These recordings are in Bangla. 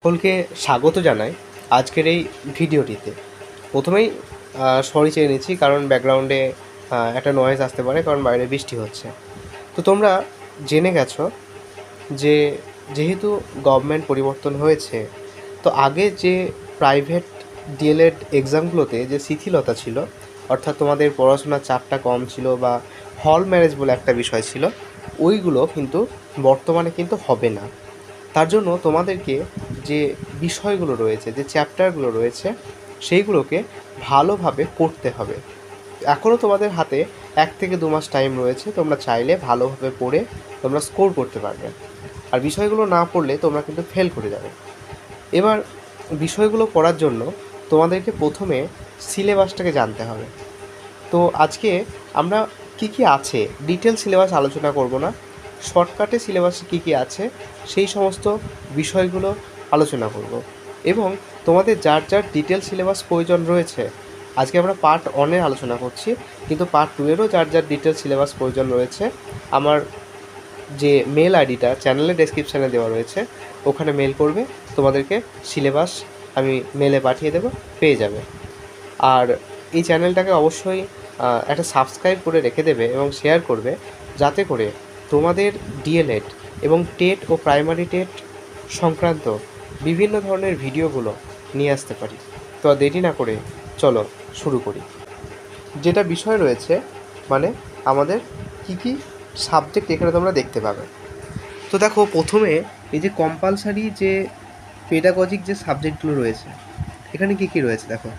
সকলকে স্বাগত জানাই আজকের এই ভিডিওটিতে। প্রথমেই সরি চেয়ে নিচ্ছি, কারণ ব্যাকগ্রাউন্ডে একটা নয়েজ আসতে পারে, কারণ বাইরে বৃষ্টি হচ্ছে। তো তোমরা জেনে গেছো যে যেহেতু গভর্নমেন্ট পরিবর্তন হয়েছে, তো আগে যে প্রাইভেট ডিএলএড এক্সামগুলোতে যে শিথিলতা ছিল, অর্থাৎ তোমাদের পড়াশোনার চাপটা কম ছিল বা হল ম্যারেজ বলে একটা বিষয় ছিল, ওইগুলো কিন্তু বর্তমানে কিন্তু হবে না। তার জন্য তোমাদেরকে যে বিষয়গুলো রয়েছে, যে চ্যাপ্টারগুলো রয়েছে, সেইগুলোকে ভালোভাবে পড়তে হবে। এখনও তোমাদের হাতে 1 থেকে 2 মাস টাইম রয়েছে, তোমরা চাইলে ভালোভাবে পড়ে তোমরা স্কোর করতে পারবে। আর বিষয়গুলো না পড়লে তোমরা কিন্তু ফেল করে যাবে। এবার বিষয়গুলো পড়ার জন্য তোমাদেরকে প্রথমে সিলেবাসটাকে জানতে হবে। তো আজকে আমরা কি কি আছে, ডিটেল সিলেবাস আলোচনা করব না, শর্টকাটে সিলেবাসে কী কী আছে সেই সমস্ত বিষয়গুলো আলোচনা করব। এবং তোমাদের যার যার ডিটেল সিলেবাস প্রয়োজন রয়েছে, আজকে আমরা পার্ট 1-এর আলোচনা করছি, কিন্তু পার্ট 2-এরও যার যার ডিটেল সিলেবাস প্রয়োজন রয়েছে, আমার যে মেল আইডিটা চ্যানেলের ডেসক্রিপশানে দেওয়া রয়েছে, ওখানে মেল করবে, তোমাদেরকে সিলেবাস আমি মেলে পাঠিয়ে দেবো, পেয়ে যাবে। আর এই চ্যানেলটাকে অবশ্যই একটা সাবস্ক্রাইব করে রেখে দেবে এবং শেয়ার করবে, যাতে করে তোমাদের ডিএলএড এবং টেট ও প্রাইমারি টেট সংক্রান্ত বিভিন্ন ধরনের ভিডিওগুলো নিয়ে আসতে পারি। তো আর দেরি না করে চলো শুরু করি। যেটা বিষয় রয়েছে, মানে আমাদের কি কি সাবজেক্ট এখানে তোমরা দেখতে পাবে। তো দেখো, প্রথমে এই যে কম্পালসারি যে পেডাগজিক যে সাবজেক্টগুলো রয়েছে, এখানে কি কি রয়েছে দেখো।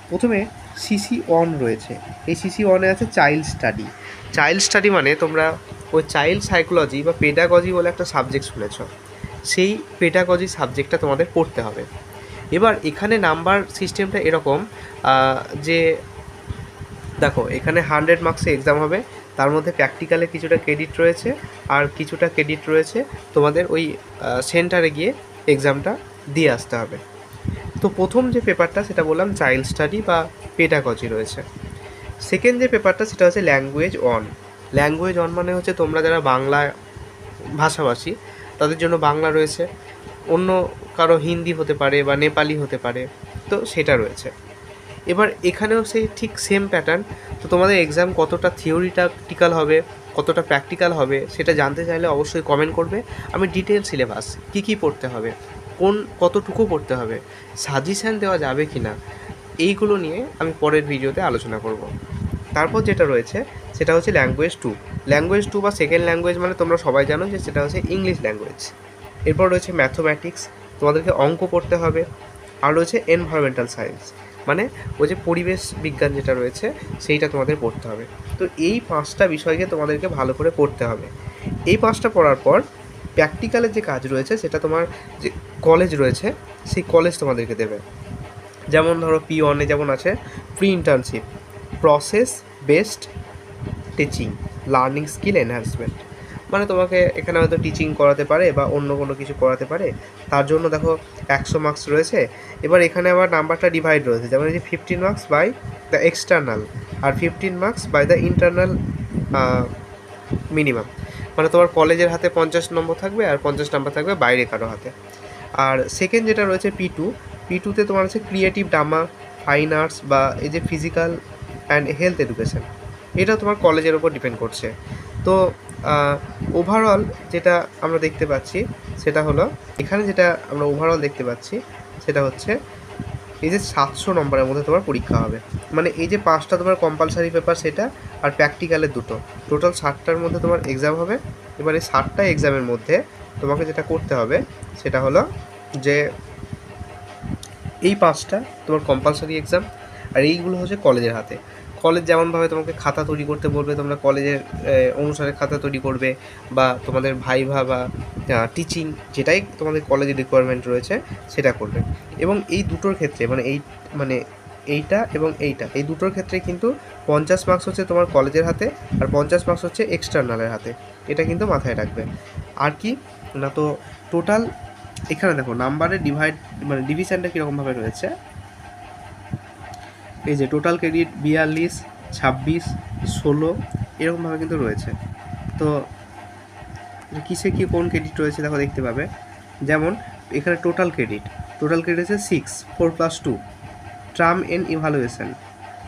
প্রথমে সিসি ওয়ান রয়েছে। এই সিসি ওয়ানে আছে চাইল্ড স্টাডি। চাইল্ড স্টাডি মানে তোমরা ওই চাইল্ড সাইকোলজি বা পেডাগজি বলে একটা সাবজেক্ট শুনেছ, সেই পেডাগজি সাবজেক্টটা তোমাদের পড়তে হবে। এবার এখানে নাম্বার সিস্টেমটা এরকম যে দেখো, এখানে 100 মার্কসে এক্সাম হবে, তার মধ্যে প্র্যাকটিক্যালে কিছুটা ক্রেডিট রয়েছে, আর কিছুটা ক্রেডিট রয়েছে তোমাদের ওই সেন্টারে গিয়ে এক্সামটা দিয়ে আসতে হবে। তো প্রথম যে পেপারটা সেটা বললাম চাইল্ড স্টাডি বা পেডাগজি রয়েছে। সেকেন্ড যে পেপারটা সেটা হচ্ছে ল্যাঙ্গুয়েজ অন। ল্যাঙ্গুয়েজ অন মানে হচ্ছে তোমরা যারা বাংলা ভাষাভাষী, তাদের জন্য বাংলা রয়েছে, অন্য কারো হিন্দি হতে পারে বা নেপালি হতে পারে, তো সেটা রয়েছে। এবার এখানেও সেই ঠিক সেম প্যাটার্ন। তো তোমাদের এক্সাম কতটা থিওরিটিক্যাল হবে, কতটা প্র্যাকটিক্যাল হবে, সেটা জানতে চাইলে অবশ্যই কমেন্ট করবে। আমি ডিটেল সিলেবাস কী কী পড়তে হবে, কতটুকু পড়তে হবে, সাজেশান দেওয়া যাবে কি না, এইগুলো নিয়ে আমি পরের ভিডিওতে আলোচনা করব। তারপর যেটা রয়েছে সেটা হচ্ছে ল্যাঙ্গুয়েজ 2। ল্যাঙ্গুয়েজ 2 বা সেকেন্ড ল্যাঙ্গুয়েজ মানে তোমরা সবাই জানো যে সেটা হচ্ছে ইংলিশ ল্যাঙ্গুয়েজ। এরপর রয়েছে ম্যাথমেটিক্স, তোমাদেরকে অঙ্ক পড়তে হবে। আর রয়েছে এনভায়রনমেন্টাল সায়েন্স, মানে ওই যে পরিবেশ বিজ্ঞান যেটা রয়েছে সেইটা তোমাদের পড়তে হবে। তো এই 5টা বিষয়কে তোমাদেরকে ভালো করে পড়তে হবে। এই 5টা পড়ার পর প্র্যাকটিক্যালের যে কাজ রয়েছে সেটা তোমার যে কলেজ রয়েছে সেই কলেজ তোমাদেরকে দেবে। যেমন ধরো P1-এ যেমন আছে pre internship, process based teaching, learning skill enhancement, মানে তোমাকে এখানে হয়তো টিচিং করাতে পারে বা অন্য কোনো কিছু করাতে পারে, তার জন্য দেখো 100 মার্কস রয়েছে। এবার এখানে আবার নাম্বারটা ডিভাইড রয়েছে, যেমন এই যে 15 মার্কস বাই দ্য এক্সটার্নাল আর 15 marks by the internal minimum, মানে তোমার কলেজের হাতে 50 নম্বর থাকবে আর 50 নম্বর থাকবে বাইরে কারো হাতে। আর সেকেন্ড যেটা রয়েছে P2তে তোমার হচ্ছে ক্রিয়েটিভ ড্রামা, ফাইন আর্টস বা এই যে ফিজিক্যাল অ্যান্ড হেলথ এডুকেশন, এটা তোমার কলেজের ওপর ডিপেন্ড করছে। তো ওভারঅল যেটা আমরা দেখতে পাচ্ছি সেটা হলো, এখানে যেটা আমরা ওভারঅল দেখতে পাচ্ছি সেটা হচ্ছে এই যে 700 নম্বরের মধ্যে তোমার পরীক্ষা হবে, মানে এই যে 5টা তোমার কম্পালসারি পেপার সেটা আর প্র্যাকটিক্যালের 2টো, টোটাল 60টার মধ্যে তোমার এক্সাম হবে। এবার এই 60টা এক্সামের মধ্যে তোমাকে যেটা করতে হবে সেটা হলো যে এই 5টা তোমার কম্পালসারি এক্সাম, আর এইগুলো হচ্ছে কলেজের হাতে। কলেজ যেমনভাবে তোমাকে খাতা তৈরি করতে বলবে, তোমরা কলেজের অনুসারে খাতা তৈরি করবে, বা তোমাদের ভাইভা বা টিচিং যেটাই তোমাদের কলেজের রিকোয়ারমেন্ট রয়েছে সেটা করবে। এবং এই দুটোর ক্ষেত্রে মানে এইটা এবং এইটা, এই দুটোর ক্ষেত্রে কিন্তু 50 মার্কস হচ্ছে তোমার কলেজের হাতে আর 50 মার্কস হচ্ছে এক্সটার্নালের হাতে, এটা কিন্তু মাথায় রাখবে। আর কি না, তো টোটাল এখানে দেখো নাম্বারের ডিভিশনটা কীরকমভাবে রয়েছে, এই যে টোটাল ক্রেডিট 42, 26, 16 এরকমভাবে কিন্তু রয়েছে। তো কিসে কি কোন ক্রেডিট রয়েছে দেখো দেখতে পাবে। যেমন এখানে টোটাল ক্রেডিট আছে 6 4+2 টার্ম এন্ড ইভ্যালুয়েশন।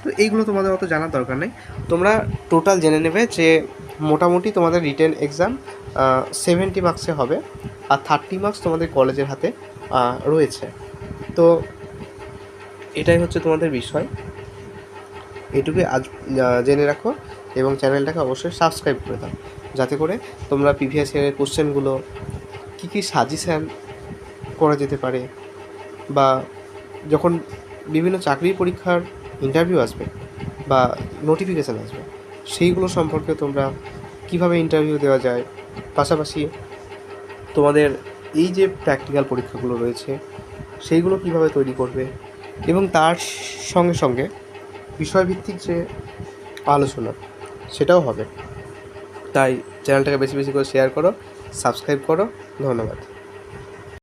তো এইগুলো তোমাদের অত জানার দরকার নেই, তোমরা টোটাল জেনে নেবে যে মোটামুটি তোমাদের রিটেন এক্সাম 70 মার্কসে হবে, আর 30 মার্কস তোমাদের কলেজের হাতে রয়েছে। তো এটাই হচ্ছে তোমাদের বিষয়, এটুকুই আজ জেনে রাখো, এবং চ্যানেলটাকে অবশ্যই সাবস্ক্রাইব করে দাও, যাতে করে তোমরা প্রিভিয়াস ইয়ারের কোশ্চেনগুলো কী কী সাজেশান করা যেতে পারে, বা যখন বিভিন্ন চাকরির পরীক্ষার ইন্টারভিউ আসবে বা নোটিফিকেশান আসবে, সেইগুলো সম্পর্কে তোমরা কিভাবে ইন্টারভিউ দেওয়া যায়, পাশাপাশি তোমাদের এই যে প্র্যাকটিক্যাল পরীক্ষাগুলো রয়েছে সেইগুলো কিভাবে তৈরি করবে, এবং তার সঙ্গে সঙ্গে বিষয়ভিত্তিক যে আলোচনা সেটাও হবে। তাই চ্যানেলটাকে বেশি বেশি করে শেয়ার করো, সাবস্ক্রাইব করো। ধন্যবাদ।